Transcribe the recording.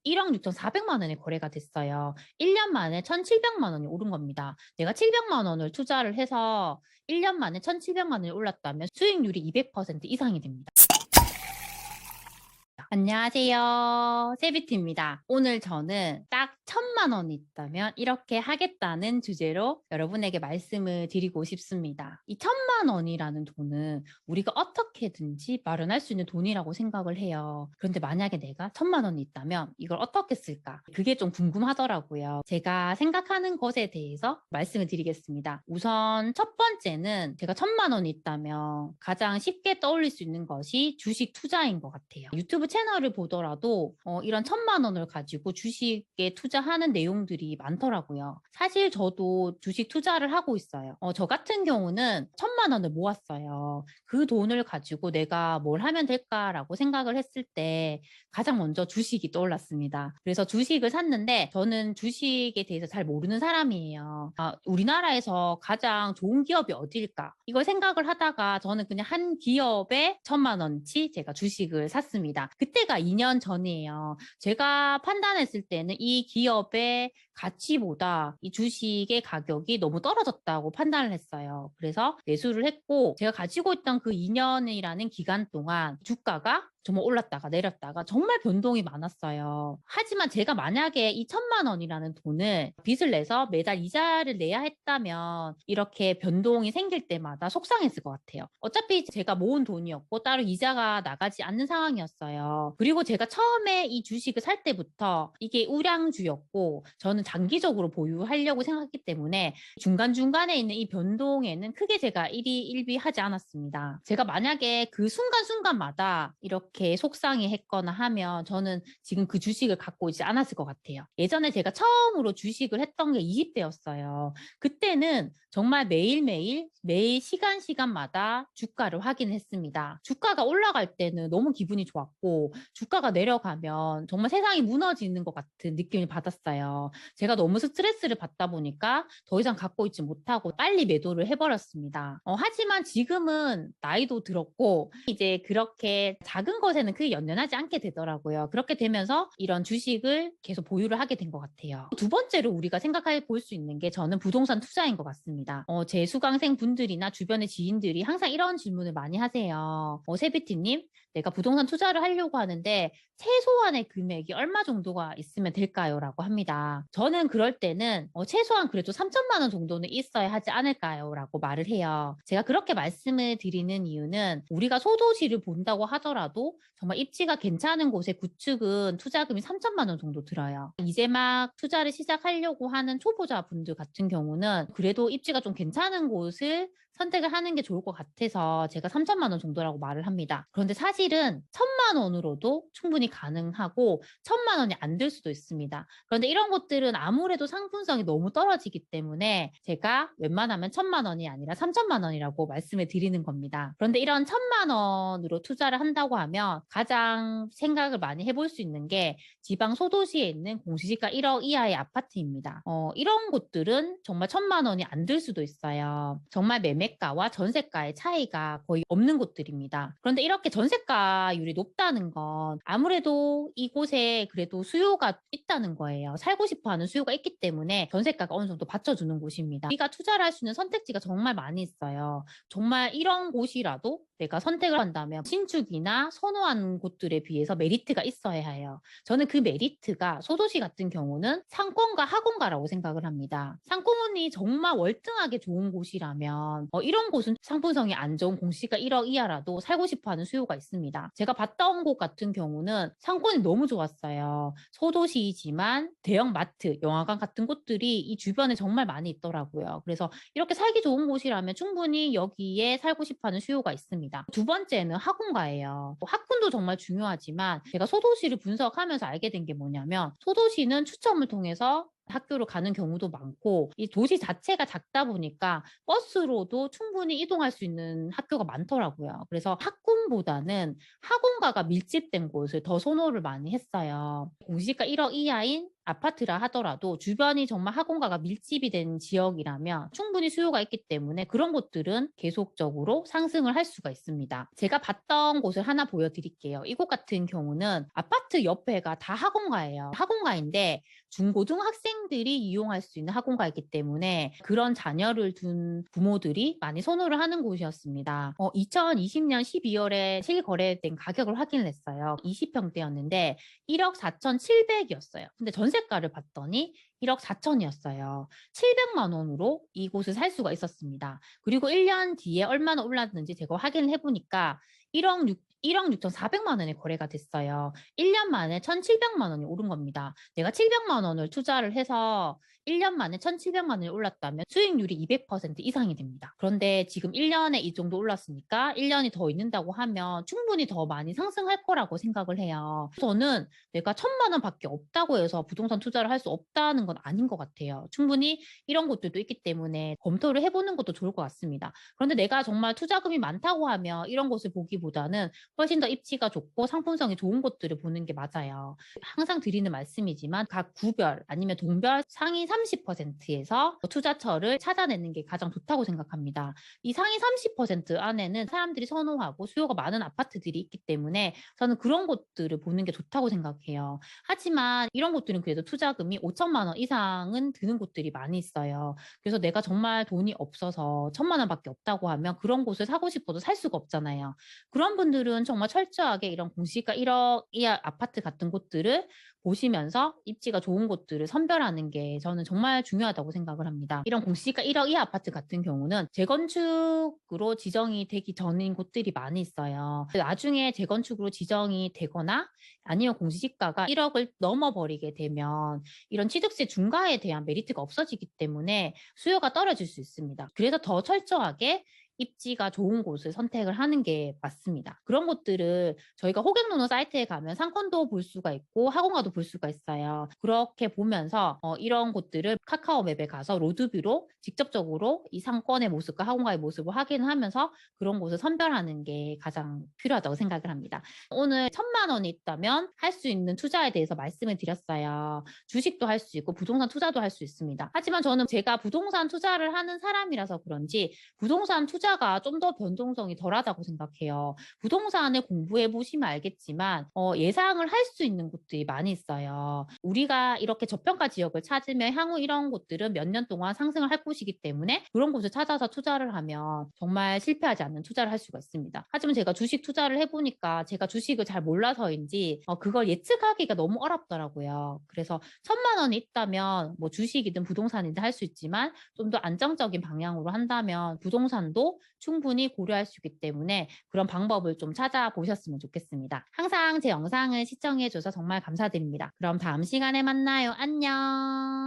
1억 6,400만 원의 거래가 됐어요. 1년 만에 1,700만 원이 오른 겁니다. 내가 700만 원을 투자를 해서 1년 만에 1,700만 원이 올랐다면 수익률이 200% 이상이 됩니다. 안녕하세요. 세비트입니다. 오늘 저는 딱 1,000만 원이 있다면 이렇게 하겠다는 주제로 여러분에게 말씀을 드리고 싶습니다. 이 1,000만 원이라는 돈은 우리가 어떻게든지 마련할 수 있는 돈이라고 생각을 해요. 그런데 만약에 내가 1,000만 원이 있다면 이걸 어떻게 쓸까? 그게 좀 궁금하더라고요. 제가 생각하는 것에 대해서 말씀을 드리겠습니다. 우선 첫 번째는 제가 1,000만 원이 있다면 가장 쉽게 떠올릴 수 있는 것이 주식 투자인 것 같아요. 유튜브 채널을 보더라도 이런 1,000만 원을 가지고 주식에 투자하는 내용들이 많더라고요. 사실 저도 주식 투자를 하고 있어요. 저 같은 경우는 1,000만 원을 모았어요. 그 돈을 가지고 내가 뭘 하면 될까라고 생각을 했을 때 가장 먼저 주식이 떠올랐습니다. 그래서 주식을 샀는데 저는 주식에 대해서 잘 모르는 사람이에요. 우리나라에서 가장 좋은 기업이 어딜까? 이걸 생각을 하다가 저는 그냥 한 기업에 1,000만 원치 제가 주식을 샀습니다. 그때가 2년 전이에요. 제가 판단했을 때는 이 기업의 가치보다 이 주식의 가격이 너무 떨어졌다고 판단을 했어요. 그래서 매수를 했고 제가 가지고 있던 그 2년이라는 기간 동안 주가가 정말 올랐다가 내렸다가 정말 변동이 많았어요. 하지만 제가 만약에 이 1,000만 원이라는 돈을 빚을 내서 매달 이자를 내야 했다면 이렇게 변동이 생길 때마다 속상했을 것 같아요. 어차피 제가 모은 돈이었고 따로 이자가 나가지 않는 상황이었어요. 그리고 제가 처음에 이 주식을 살 때부터 이게 우량주였고 저는 장기적으로 보유하려고 생각했기 때문에 중간중간에 있는 이 변동에는 크게 제가 일희일비하지 않았습니다. 제가 만약에 그 순간순간마다 이렇게 속상해했거나 하면 저는 지금 그 주식을 갖고 있지 않았을 것 같아요. 예전에 제가 처음으로 주식을 했던 게 20대였어요. 그때는 정말 매일매일 매일 시간마다 주가를 확인했습니다. 주가가 올라갈 때는 너무 기분이 좋았고 주가가 내려가면 정말 세상이 무너지는 것 같은 느낌을 받았어요. 제가 너무 스트레스를 받다 보니까 더 이상 갖고 있지 못하고 빨리 매도를 해버렸습니다. 하지만 지금은 나이도 들었고 이제 그렇게 작은 것에는 크게 연연하지 않게 되더라고요. 그렇게 되면서 이런 주식을 계속 보유를 하게 된 것 같아요. 두 번째로 우리가 생각해 볼 수 있는 게 저는 부동산 투자인 것 같습니다. 제 수강생 분들이나 주변의 지인들이 항상 이런 질문을 많이 하세요. 세비티님, 내가 부동산 투자를 하려고 하는데 최소한의 금액이 얼마 정도가 있으면 될까요? 라고 합니다. 저는 그럴 때는 최소한 그래도 3,000만 원 정도는 있어야 하지 않을까요? 라고 말을 해요. 제가 그렇게 말씀을 드리는 이유는 우리가 소도시를 본다고 하더라도 정말 입지가 괜찮은 곳의 구축은 투자금이 3,000만 원 정도 들어요. 이제 막 투자를 시작하려고 하는 초보자분들 같은 경우는 그래도 입지가 좀 괜찮은 곳을 선택을 하는 게 좋을 것 같아서 제가 3,000만 원 정도라고 말을 합니다. 그런데 사실은 1,000만 원으로도 충분히 가능하고 1,000만 원이 안 될 수도 있습니다. 그런데 이런 것들은 아무래도 상품성이 너무 떨어지기 때문에 제가 웬만하면 1,000만 원이 아니라 3,000만 원이라고 말씀을 드리는 겁니다. 그런데 이런 1,000만 원으로 투자를 한다고 하면 가장 생각을 많이 해볼 수 있는 게 지방 소도시에 있는 공시지가 1억 이하의 아파트입니다. 이런 곳들은 정말 1,000만 원이 안 들 수도 있어요. 정말 매매가와 전세가의 차이가 거의 없는 곳들입니다. 그런데 이렇게 전세가율이 높다는 건 아무래도 이곳에 그래도 수요가 있다는 거예요. 살고 싶어 하는 수요가 있기 때문에 전세가가 어느 정도 받쳐주는 곳입니다. 우리가 투자를 할 수 있는 선택지가 정말 많이 있어요. 정말 이런 곳이라도 내가 선택을 한다면 신축이나 선호하는 곳들에 비해서 메리트가 있어야 해요. 저는 그 메리트가 소도시 같은 경우는 상권과 하권가라고 생각을 합니다. 상권이 정말 월등하게 좋은 곳이라면 이런 곳은 상품성이 안 좋은 공시가 1억 이하라도 살고 싶어하는 수요가 있습니다. 제가 봤다 온 곳 같은 경우는 상권이 너무 좋았어요. 소도시이지만 대형 마트, 영화관 같은 곳들이 이 주변에 정말 많이 있더라고요. 그래서 이렇게 살기 좋은 곳이라면 충분히 여기에 살고 싶어하는 수요가 있습니다. 두 번째는 학군가예요. 학군도 정말 중요하지만 제가 소도시를 분석하면서 알게 된 게 뭐냐면 소도시는 추첨을 통해서 학교를 가는 경우도 많고 이 도시 자체가 작다 보니까 버스로도 충분히 이동할 수 있는 학교가 많더라고요. 그래서 학군보다는 학원가가 밀집된 곳을 더 선호를 많이 했어요. 공시가 1억 이하인 아파트라 하더라도 주변이 정말 학원가가 밀집이 된 지역이라면 충분히 수요가 있기 때문에 그런 곳들은 계속적으로 상승을 할 수가 있습니다. 제가 봤던 곳을 하나 보여드릴게요. 이곳 같은 경우는 아파트 옆에가 다 학원가예요. 학원가인데 중고등학생들이 이용할 수 있는 학원가이기 때문에 그런 자녀를 둔 부모들이 많이 선호를 하는 곳이었습니다. 2020년 12월에 실거래된 가격을 확인을 했어요. 20평대였는데 1억 4,700이었어요. 근데 전세가를 봤더니 1억 4천이었어요. 700만 원으로 이곳을 살 수가 있었습니다. 그리고 1년 뒤에 얼마나 올랐는지 제가 확인을 해보니까 1억 6,400만 원에 거래가 됐어요. 1년 만에 1,700만 원이 오른 겁니다. 내가 700만 원을 투자를 해서 1년 만에 1,700만 원이 올랐다면 수익률이 200% 이상이 됩니다. 그런데 지금 1년에 이 정도 올랐으니까 1년이 더 있는다고 하면 충분히 더 많이 상승할 거라고 생각을 해요. 저는 내가 1,000만 원밖에 없다고 해서 부동산 투자를 할 수 없다는 건 아닌 것 같아요. 충분히 이런 곳들도 있기 때문에 검토를 해보는 것도 좋을 것 같습니다. 그런데 내가 정말 투자금이 많다고 하면 이런 곳을 보기보다는 훨씬 더 입지가 좋고 상품성이 좋은 곳들을 보는 게 맞아요. 항상 드리는 말씀이지만 각 구별 아니면 동별 상위 30%에서 투자처를 찾아내는 게 가장 좋다고 생각합니다. 이 상위 30% 안에는 사람들이 선호하고 수요가 많은 아파트들이 있기 때문에 저는 그런 곳들을 보는 게 좋다고 생각해요. 하지만 이런 곳들은 그래도 투자금이 5천만 원 이상은 드는 곳들이 많이 있어요. 그래서 내가 정말 돈이 없어서 1,000만 원밖에 없다고 하면 그런 곳을 사고 싶어도 살 수가 없잖아요. 그런 분들은 정말 철저하게 이런 공시가 1억 이하 아파트 같은 곳들을 보시면서 입지가 좋은 곳들을 선별하는 게 저는 정말 중요하다고 생각을 합니다. 이런 공시가 1억 이하 아파트 같은 경우는 재건축으로 지정이 되기 전인 곳들이 많이 있어요. 나중에 재건축으로 지정이 되거나 아니면 공시지가가 1억을 넘어버리게 되면 이런 취득세 중과에 대한 메리트가 없어지기 때문에 수요가 떨어질 수 있습니다. 그래서 더 철저하게 입지가 좋은 곳을 선택을 하는 게 맞습니다. 그런 곳들을 저희가 호갱노노 사이트에 가면 상권도 볼 수가 있고 학원가도 볼 수가 있어요. 그렇게 보면서 이런 곳들을 카카오맵에 가서 로드뷰로 직접적으로 이 상권의 모습과 학원가의 모습을 확인하면서 그런 곳을 선별하는 게 가장 필요하다고 생각을 합니다. 오늘 1,000만 원이 있다면 할 수 있는 투자에 대해서 말씀을 드렸어요. 주식도 할 수 있고 부동산 투자도 할 수 있습니다. 하지만 저는 제가 부동산 투자를 하는 사람이라서 그런지 부동산 투자가 좀 더 변동성이 덜하다고 생각해요. 부동산을 공부해 보시면 알겠지만 예상을 할 수 있는 곳들이 많이 있어요. 우리가 이렇게 저평가 지역을 찾으면 향후 이런 곳들은 몇 년 동안 상승을 할 곳이기 때문에 그런 곳을 찾아서 투자를 하면 정말 실패하지 않는 투자를 할 수가 있습니다. 하지만 제가 주식 투자를 해보니까 제가 주식을 잘 몰라서인지 그걸 예측하기가 너무 어렵더라고요. 그래서 1,000만 원이 있다면 뭐 주식이든 부동산이든 할 수 있지만 좀 더 안정적인 방향으로 한다면 부동산도 충분히 고려할 수 있기 때문에 그런 방법을 좀 찾아보셨으면 좋겠습니다. 항상 제 영상을 시청해줘서 정말 감사드립니다. 그럼 다음 시간에 만나요. 안녕.